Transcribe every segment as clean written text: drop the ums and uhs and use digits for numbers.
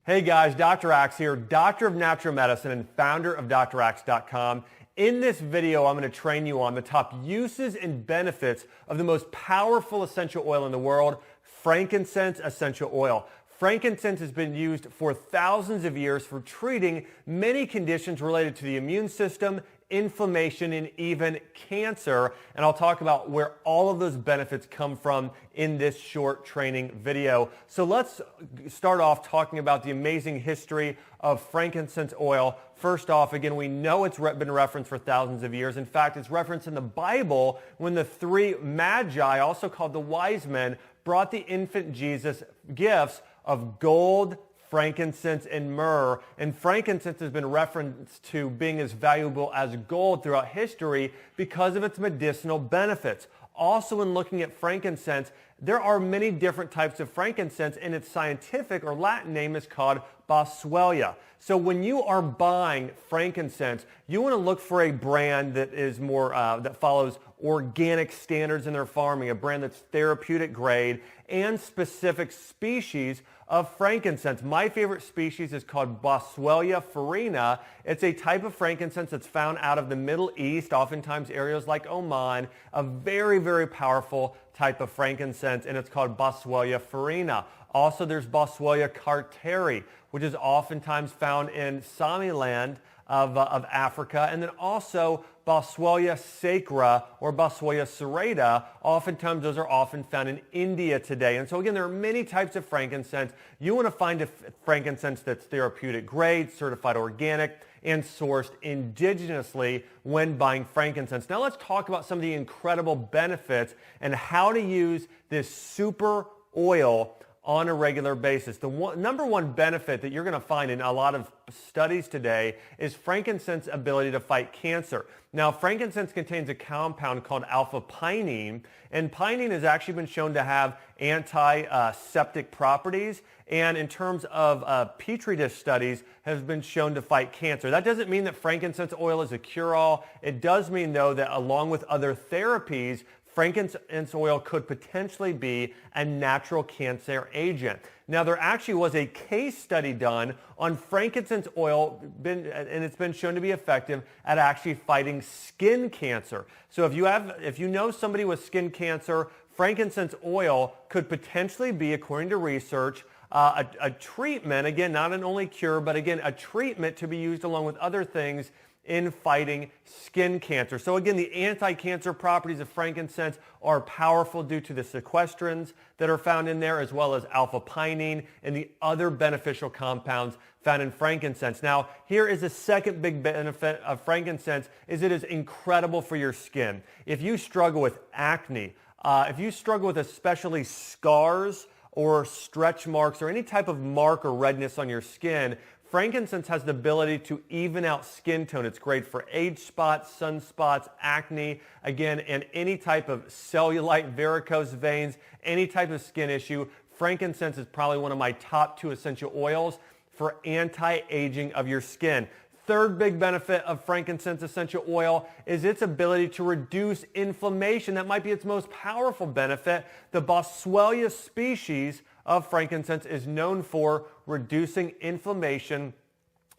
Hey guys, Dr. Axe here, Doctor of Natural Medicine and founder of DrAxe.com. In this video, I'm going to train you on the top uses and benefits of the most powerful essential oil in the world, frankincense essential oil. Frankincense has been used for thousands of years for treating many conditions related to the immune system, inflammation, and even cancer. And I'll talk about where all of those benefits come from in this short training video. So let's start off talking about the amazing history of frankincense oil. First off, again, we know it's been referenced for thousands of years. In fact, it's referenced in the Bible when the three magi, also called the wise men, brought the infant Jesus gifts of gold, frankincense, and myrrh. And frankincense has been referenced to being as valuable as gold throughout history because of its medicinal benefits. Also, in looking at frankincense, there are many different types of frankincense, and its scientific or Latin name is called boswellia. So when you are buying frankincense, you want to look for a brand that is more that follows organic standards in their farming, a brand that's therapeutic grade and specific species of frankincense. My favorite species is called Boswellia farina. It's a type of frankincense that's found out of the Middle East, oftentimes areas like Oman, a very, very powerful type of frankincense, and it's called Boswellia farina. Also, there's Boswellia carteri, which is oftentimes found in Sami land of Africa, and then also Boswellia sacra or Boswellia serrata. Oftentimes those are often found in India today. And so again, there are many types of frankincense. You want to find a frankincense that's therapeutic grade, certified organic, and sourced indigenously when buying frankincense. Now let's talk about some of the incredible benefits and how to use this super oil on a regular basis. The number one benefit that you're going to find in a lot of studies today is frankincense's ability to fight cancer. Now, frankincense contains a compound called alpha-pinene, and pinene has actually been shown to have antiseptic properties, and in terms of petri dish studies, has been shown to fight cancer. That doesn't mean that frankincense oil is a cure-all. It does mean, though, that along with other therapies, frankincense oil could potentially be a natural cancer agent. Now, there actually was a case study done on frankincense oil, and it's been shown to be effective at actually fighting skin cancer. So if you know somebody with skin cancer, frankincense oil could potentially be, according to research, a treatment, again, not an only cure, but again, a treatment to be used along with other things in fighting skin cancer. So again, the anti-cancer properties of frankincense are powerful due to the sequestrins that are found in there, as well as alpha-pinene and the other beneficial compounds found in frankincense. Now, here is a second big benefit of frankincense, is it is incredible for your skin. If you struggle with acne, if you struggle with especially scars or stretch marks or any type of mark or redness on your skin, frankincense has the ability to even out skin tone. It's great for age spots, sunspots, acne, again, and any type of cellulite, varicose veins, any type of skin issue. Frankincense is probably one of my top 2 essential oils for anti-aging of your skin. Third big benefit of frankincense essential oil is its ability to reduce inflammation. That might be its most powerful benefit. The Boswellia species of frankincense is known for reducing inflammation,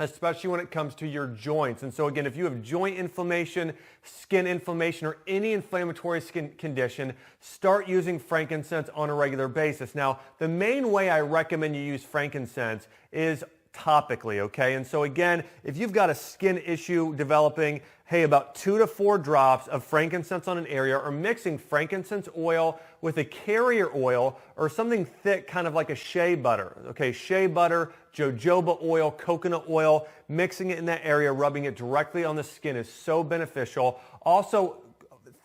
especially when it comes to your joints. And so again, if you have joint inflammation, skin inflammation, or any inflammatory skin condition, start using frankincense on a regular basis. Now, the main way I recommend you use frankincense is topically, okay? And so again, if you've got a skin issue developing, hey, about 2 to 4 drops of frankincense on an area, or mixing frankincense oil with a carrier oil or something thick, kind of like a shea butter, okay? Shea butter, jojoba oil, coconut oil, mixing it in that area, rubbing it directly on the skin is so beneficial. Also,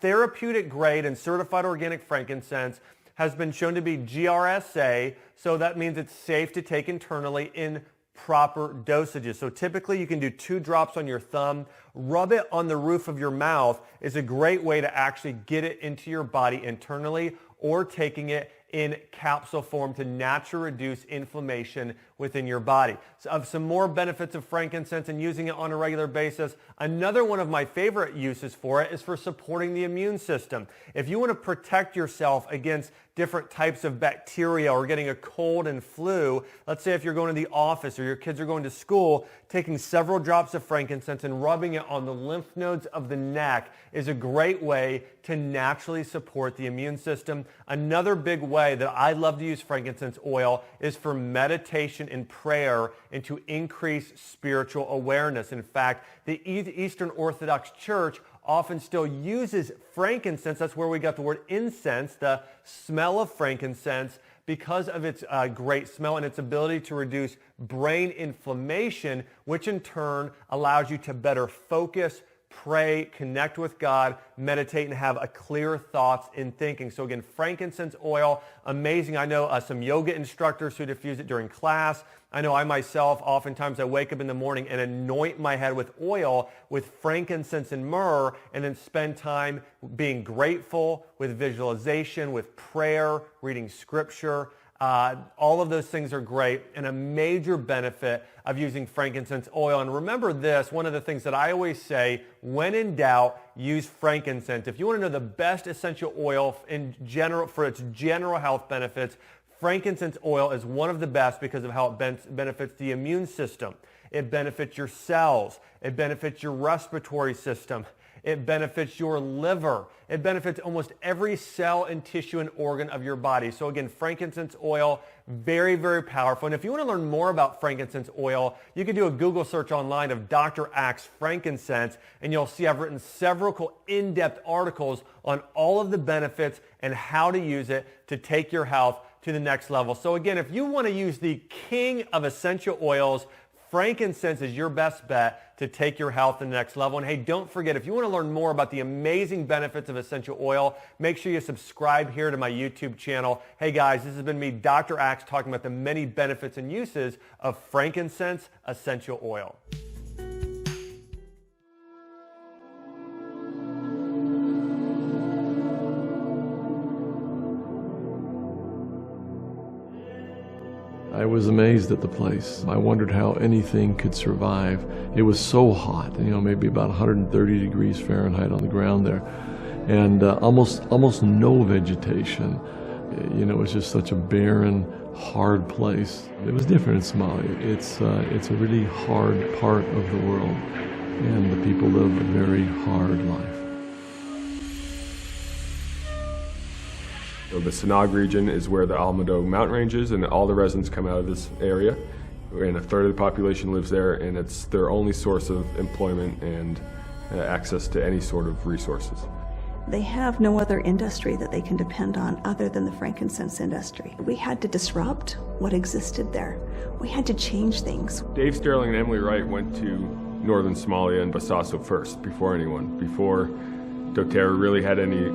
therapeutic grade and certified organic frankincense has been shown to be GRSA, so that means it's safe to take internally in proper dosages. So typically you can do 2 drops on your thumb. Rub it on the roof of your mouth is a great way to actually get it into your body internally, or taking it in capsule form to naturally reduce inflammation within your body. So of some more benefits of frankincense and using it on a regular basis, another one of my favorite uses for it is for supporting the immune system. If you want to protect yourself against different types of bacteria or getting a cold and flu. Let's say if you're going to the office or your kids are going to school, taking several drops of frankincense and rubbing it on the lymph nodes of the neck is a great way to naturally support the immune system. Another big way that I love to use frankincense oil is for meditation and prayer and to increase spiritual awareness. In fact, the Eastern Orthodox Church often still uses frankincense. That's where we got the word incense, the smell of frankincense, because of its great smell and its ability to reduce brain inflammation, which in turn allows you to better focus, pray, connect with God, meditate, and have a clear thoughts in thinking. So again, frankincense oil, amazing. I know some yoga instructors who diffuse it during class. I know I myself, oftentimes I wake up in the morning and anoint my head with oil with frankincense and myrrh, and then spend time being grateful, with visualization, with prayer, reading scripture. All of those things are great, and a major benefit of using frankincense oil. And remember this, one of the things that I always say, when in doubt, use frankincense. If you want to know the best essential oil in general for its general health benefits, frankincense oil is one of the best because of how it benefits the immune system. It benefits your cells. It benefits your respiratory system. It benefits your liver. It benefits almost every cell and tissue and organ of your body. So again, frankincense oil, very, very powerful. And if you want to learn more about frankincense oil, you can do a Google search online of Dr. Axe frankincense, and you'll see I've written several in-depth articles on all of the benefits and how to use it to take your health to the next level. So again, if you want to use the king of essential oils, frankincense is your best bet to take your health to the next level. And hey, don't forget, if you want to learn more about the amazing benefits of essential oil, make sure you subscribe here to my YouTube channel. Hey guys, this has been me, Dr. Axe, talking about the many benefits and uses of frankincense essential oil. I was amazed at the place. I wondered how anything could survive. It was so hot, maybe about 130 degrees Fahrenheit on the ground there, and almost no vegetation. It was just such a barren, hard place. It was different in Somalia. It's a really hard part of the world, and the people live a very hard life. So the Sanag region is where the Almado mountain range is, and all the residents come out of this area, and a third of the population lives there, and it's their only source of employment and access to any sort of resources. They have no other industry that they can depend on other than the frankincense industry. We had to disrupt what existed there. We had to change things. Dave Sterling and Emily Wright went to northern Somalia and Bosaso first, before anyone, before doTERRA really had any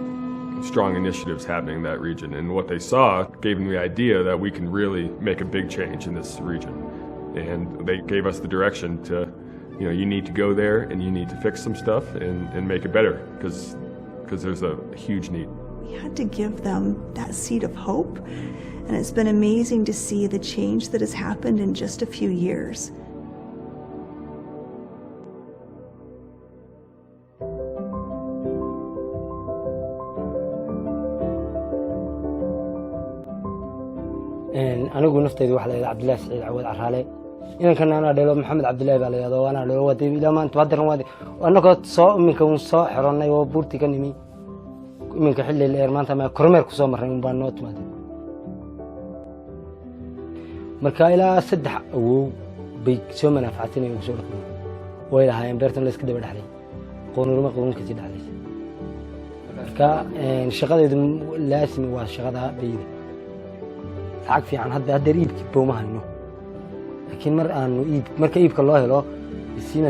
strong initiatives happening in that region. And what they saw gave them the idea that we can really make a big change in this region. And they gave us the direction to, you need to go there and you need to fix some stuff and make it better, because there's a huge need. We had to give them that seed of hope, and it's been amazing to see the change that has happened in just a few years. anigu naftaydu waxa la yiraahdaa Cabdullaahi Saciid Cawad Caraale inankan ana dhalo Maxamed Cabdullaahi baa la yiraahdaa ana dhalo wadi ilaa maanta wadaran wadi annagoo soo iminka soo xiranay oo buurti ka nimi iminka xilli leer maanta ma kormeer ku soo marnay baan noo timaaday marka ilaa saddex awow bay soo manaafacatinay ugu soo dhaqmay way lahaayeen beertan la iska daba dhaxlay qoonurma qoonka si dhaxlay marka shaqadeedu laasimi waa shaqada bayda lacag fiican hadda iibki booma hayno laakiin marka iibka loo helo isina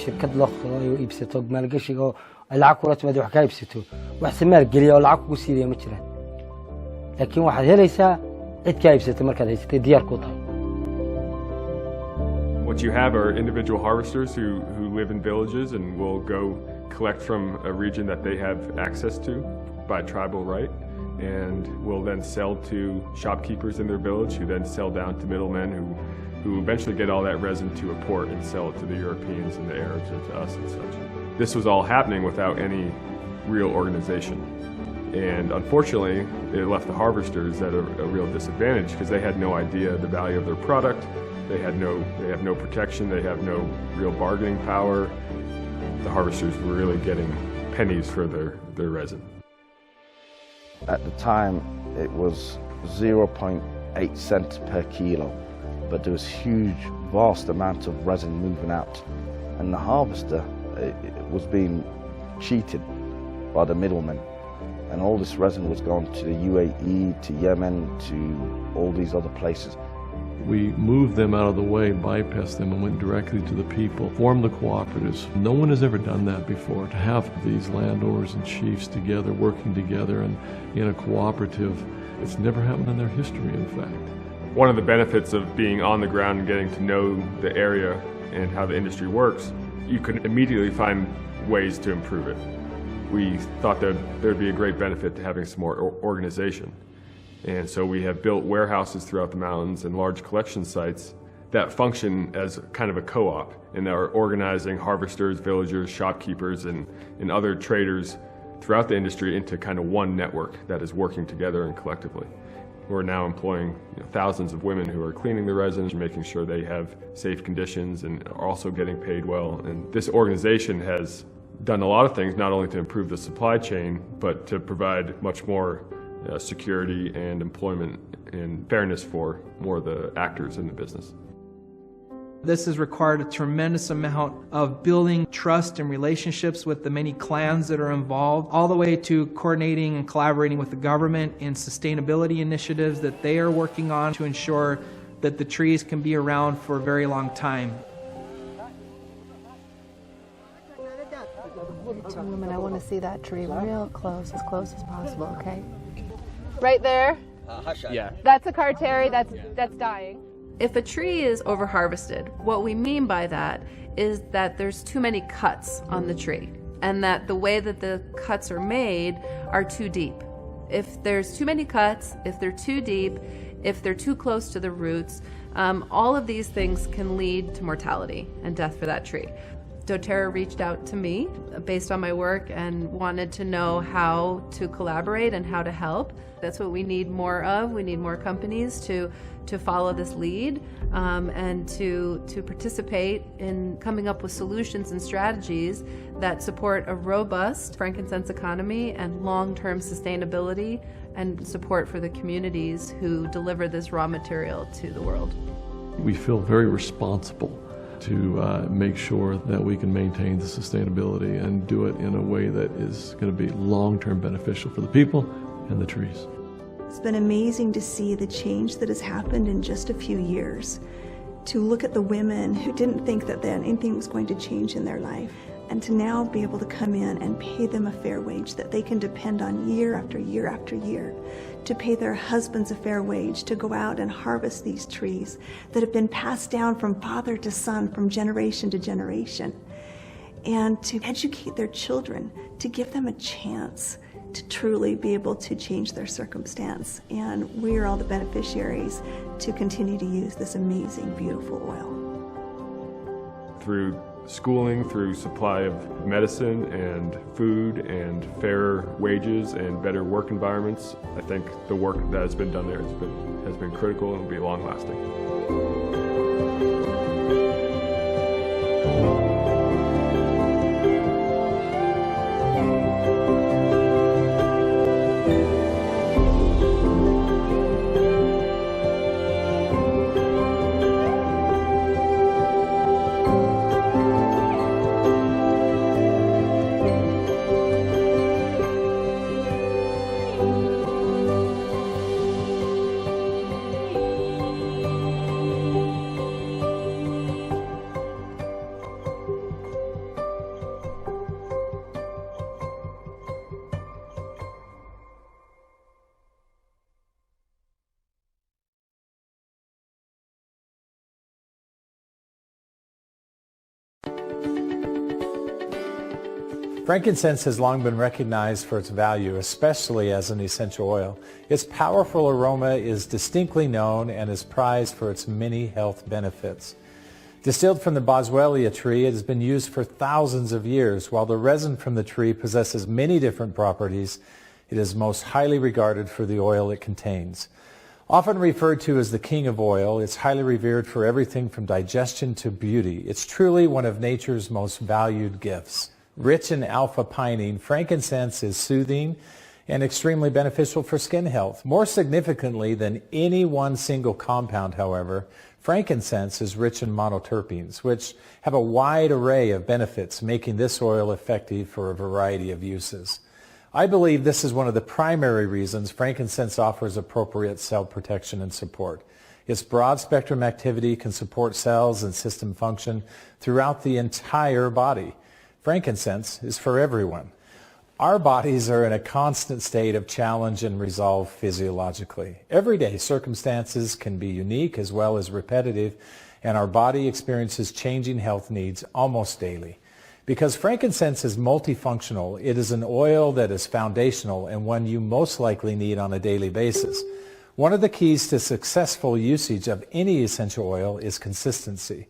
shirkad loo qoro iyo iibsato maalgashiga oo lacag ku ratmad wax ka iibsato wax samaar geliyo lacag ku siiyo ma jiraan laakiin waxaad helaysaa cid ka iibsato markaad haysatay diyaar ku tahay. What you have are individual harvesters who live in villages and will go collect from a region that they have access to by tribal right, and will then sell to shopkeepers in their village, who then sell down to middlemen who eventually get all that resin to a port and sell it to the Europeans and the Arabs and to us and such. This was all happening without any real organization. And unfortunately, it left the harvesters at a real disadvantage because they had no idea the value of their product. They have no protection. They have no real bargaining power. The harvesters were really getting pennies for their resin. At the time, it was 0.8 cents per kilo, but there was huge, vast amount of resin moving out. And the harvester it was being cheated by the middlemen. And all this resin was going to the UAE, to Yemen, to all these other places. We moved them out of the way, bypassed them, and went directly to the people, formed the cooperatives. No one has ever done that before, to have these landowners and chiefs together, working together and in a cooperative. It's never happened in their history, in fact. One of the benefits of being on the ground and getting to know the area and how the industry works, you can immediately find ways to improve it. We thought that there'd be a great benefit to having some more organization. And so we have built warehouses throughout the mountains and large collection sites that function as kind of a co-op and are organizing harvesters, villagers, shopkeepers, and other traders throughout the industry into kind of one network that is working together and collectively. We're now employing thousands of women who are cleaning the resin and making sure they have safe conditions and are also getting paid well. And this organization has done a lot of things, not only to improve the supply chain, but to provide much more security and employment and fairness for more of the actors in the business. This has required a tremendous amount of building trust and relationships with the many clans that are involved, all the way to coordinating and collaborating with the government in sustainability initiatives that they are working on to ensure that the trees can be around for a very long time. Woman, I want to see that tree real close as possible, okay? Right there? Yeah. That's a carteri, that's dying. If a tree is over-harvested, what we mean by that is that there's too many cuts on the tree, and that the way that the cuts are made are too deep. If there's too many cuts, if they're too deep, if they're too close to the roots, all of these things can lead to mortality and death for that tree. doTERRA reached out to me based on my work and wanted to know how to collaborate and how to help. That's what we need more of. We need more companies to follow this lead and to participate in coming up with solutions and strategies that support a robust frankincense economy and long-term sustainability and support for the communities who deliver this raw material to the world. We feel very responsible to make sure that we can maintain the sustainability and do it in a way that is going to be long-term beneficial for the people and the trees. It's been amazing to see the change that has happened in just a few years. To look at the women who didn't think that anything was going to change in their life, and to now be able to come in and pay them a fair wage that they can depend on year after year after year, to pay their husbands a fair wage, to go out and harvest these trees that have been passed down from father to son, from generation to generation, and to educate their children, to give them a chance to truly be able to change their circumstance. And we are all the beneficiaries to continue to use this amazing, beautiful oil. Through schooling, through supply of medicine and food and fair wages and better work environments, I think the work that has been done there has been critical and will be long-lasting. Frankincense has long been recognized for its value, especially as an essential oil. Its powerful aroma is distinctly known and is prized for its many health benefits. Distilled from the boswellia tree, it has been used for thousands of years. While the resin from the tree possesses many different properties, It is most highly regarded for the oil it contains. Often referred to as the king of oil, it's highly revered for everything from digestion to beauty. It's truly one of nature's most valued gifts. Rich in alpha-pinene, frankincense is soothing and extremely beneficial for skin health. More significantly than any one single compound, however, frankincense is rich in monoterpenes, which have a wide array of benefits, making this oil effective for a variety of uses. I believe this is one of the primary reasons frankincense offers appropriate cell protection and support. Its broad-spectrum activity can support cells and system function throughout the entire body. Frankincense is for everyone. Our bodies are in a constant state of challenge and resolve physiologically. Everyday circumstances can be unique as well as repetitive, and our body experiences changing health needs almost daily. Because frankincense is multifunctional, it is an oil that is foundational and one you most likely need on a daily basis. One of the keys to successful usage of any essential oil is consistency.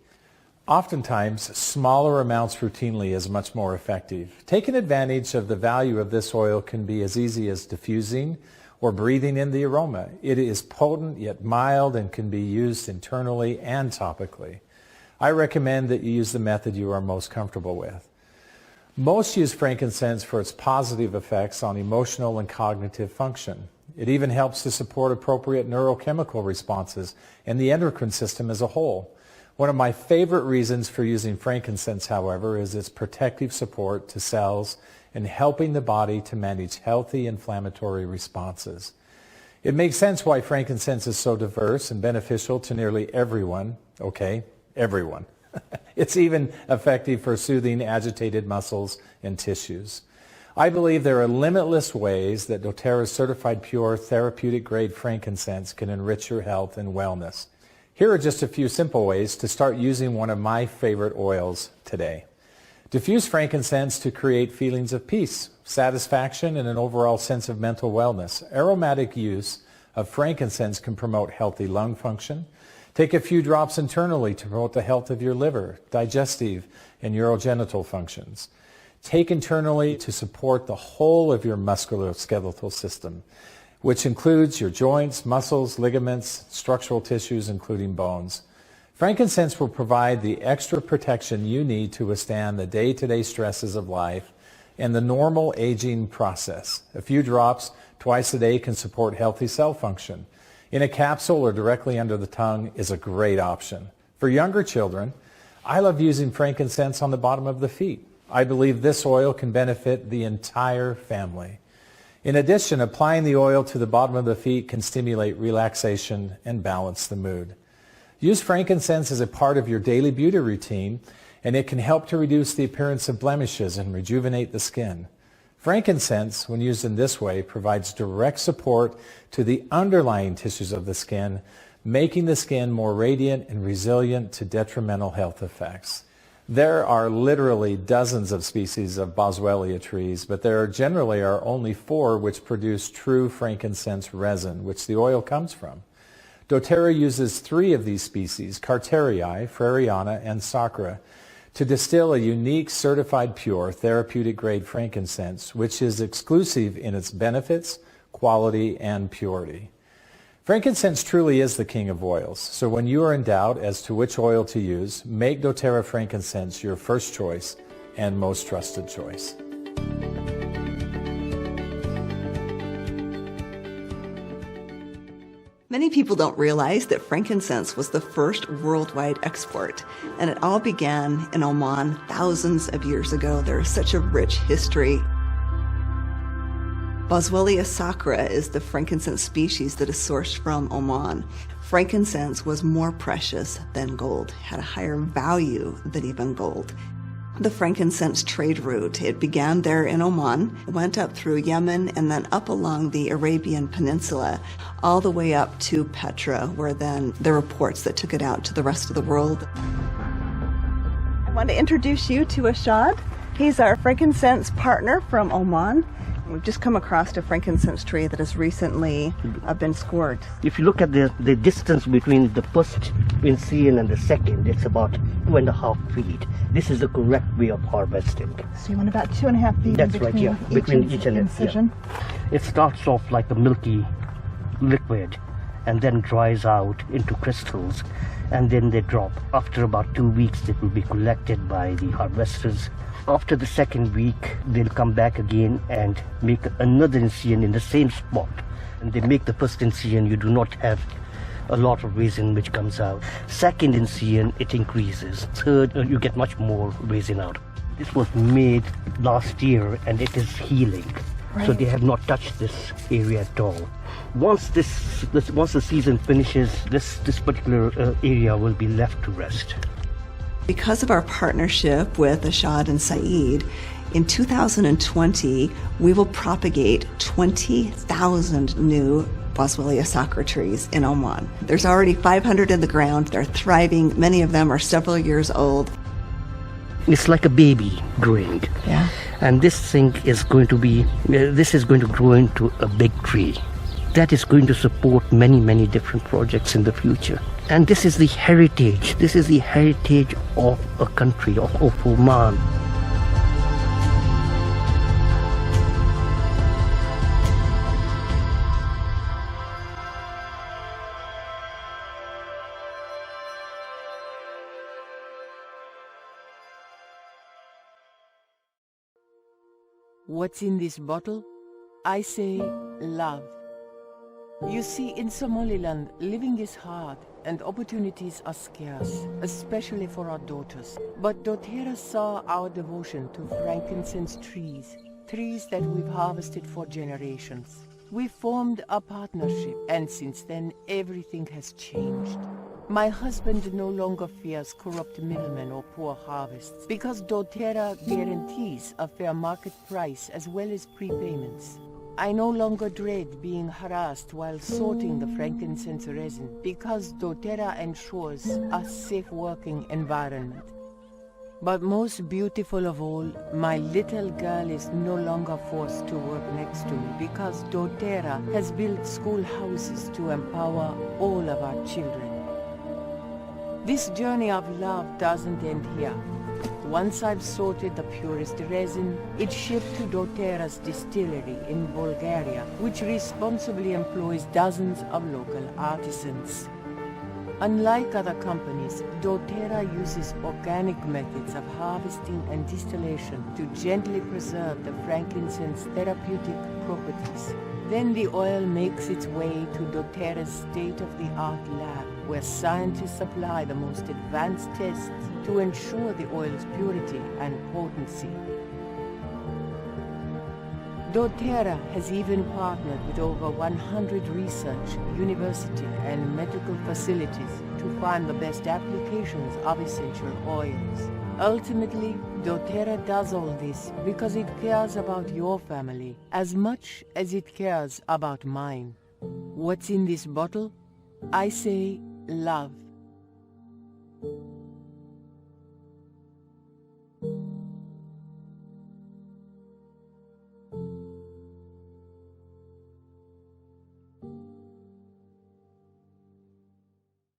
Oftentimes, smaller amounts routinely is much more effective. Taking advantage of the value of this oil can be as easy as diffusing or breathing in the aroma. It is potent yet mild and can be used internally and topically. I recommend that you use the method you are most comfortable with. Most use frankincense for its positive effects on emotional and cognitive function. It even helps to support appropriate neurochemical responses and the endocrine system as a whole. One of my favorite reasons for using frankincense, however, is its protective support to cells and helping the body to manage healthy inflammatory responses. It makes sense why frankincense is so diverse and beneficial to nearly everyone. Okay, everyone. It's even effective for soothing agitated muscles and tissues. I believe there are limitless ways that doTERRA's certified pure therapeutic grade frankincense can enrich your health and wellness. Here are just a few simple ways to start using one of my favorite oils today. Diffuse frankincense to create feelings of peace, satisfaction, and an overall sense of mental wellness. Aromatic use of frankincense can promote healthy lung function. Take a few drops internally to promote the health of your liver, digestive, and urogenital functions. Take internally to support the whole of your musculoskeletal system, which includes your joints, muscles, ligaments, structural tissues, including bones. Frankincense will provide the extra protection you need to withstand the day-to-day stresses of life and the normal aging process. A few drops twice a day can support healthy cell function. In a capsule or directly under the tongue is a great option. For younger children, I love using frankincense on the bottom of the feet. I believe this oil can benefit the entire family. In addition, applying the oil to the bottom of the feet can stimulate relaxation and balance the mood. Use frankincense as a part of your daily beauty routine, and it can help to reduce the appearance of blemishes and rejuvenate the skin. Frankincense, when used in this way, provides direct support to the underlying tissues of the skin, making the skin more radiant and resilient to detrimental health effects. There are literally dozens of species of boswellia trees, but there generally are only 4 which produce true frankincense resin, which the oil comes from. doTERRA uses 3 of these species, Carterii, Freriana, and Sacra, to distill a unique certified pure therapeutic grade frankincense, which is exclusive in its benefits, quality, and purity. Frankincense truly is the king of oils, so when you are in doubt as to which oil to use, make doTERRA frankincense your first choice and most trusted choice. Many people don't realize that frankincense was the first worldwide export, and it all began in Oman thousands of years ago. There is such a rich history. Boswellia sacra is the frankincense species that is sourced from Oman. Frankincense was more precious than gold, had a higher value than even gold. The frankincense trade route, it began there in Oman, went up through Yemen, and then up along the Arabian Peninsula, all the way up to Petra, where then there were ports that took it out to the rest of the world. I want to introduce you to Ashad. He's our frankincense partner from Oman. We've just come across a frankincense tree that has recently been scored. If you look at the distance between the first incision and the second, it's about 2.5 feet. This is the correct way of harvesting. So you want about 2.5 feet That's in between, right, yeah, between each and incision? Yeah. It starts off like a milky liquid and then dries out into crystals, and then they drop. After about 2 weeks, it will be collected by the harvesters. After the second week, they'll come back again and make another incision in the same spot. And they make the first incision, you do not have a lot of resin which comes out. Second incision, it increases. Third, you get much more resin out. This was made last year and it is healing. Right. So they have not touched this area at all. Once once the season finishes, this particular area will be left to rest. Because of our partnership with Ashad and Saeed, in 2020, we will propagate 20,000 new Boswellia sacra trees in Oman. There's already 500 in the ground. They're thriving. Many of them are several years old. It's like a baby growing. Yeah. And this thing is going to be, this is going to grow into a big tree that is going to support many, many different projects in the future. And this is the heritage. This is the heritage of a country, of Oman. What's in this bottle? I say love. You see, in Somaliland, living is hard and opportunities are scarce, especially for our daughters. But doTERRA saw our devotion to frankincense trees, trees that we've harvested for generations. We formed a partnership, and since then, everything has changed. My husband no longer fears corrupt middlemen or poor harvests because doTERRA guarantees a fair market price as well as prepayments. I no longer dread being harassed while sorting the frankincense resin because doTERRA ensures a safe working environment. But most beautiful of all, my little girl is no longer forced to work next to me because doTERRA has built schoolhouses to empower all of our children. This journey of love doesn't end here. Once I've sorted the purest resin, it's shipped to doTERRA's distillery in Bulgaria, which responsibly employs dozens of local artisans. Unlike other companies, doTERRA uses organic methods of harvesting and distillation to gently preserve the frankincense therapeutic properties. Then the oil makes its way to doTERRA's state-of-the-art lab, where scientists apply the most advanced tests to ensure the oil's purity and potency. doTERRA has even partnered with over 100 research, university, and medical facilities to find the best applications of essential oils. Ultimately, doTERRA does all this because it cares about your family as much as it cares about mine. What's in this bottle? I say love.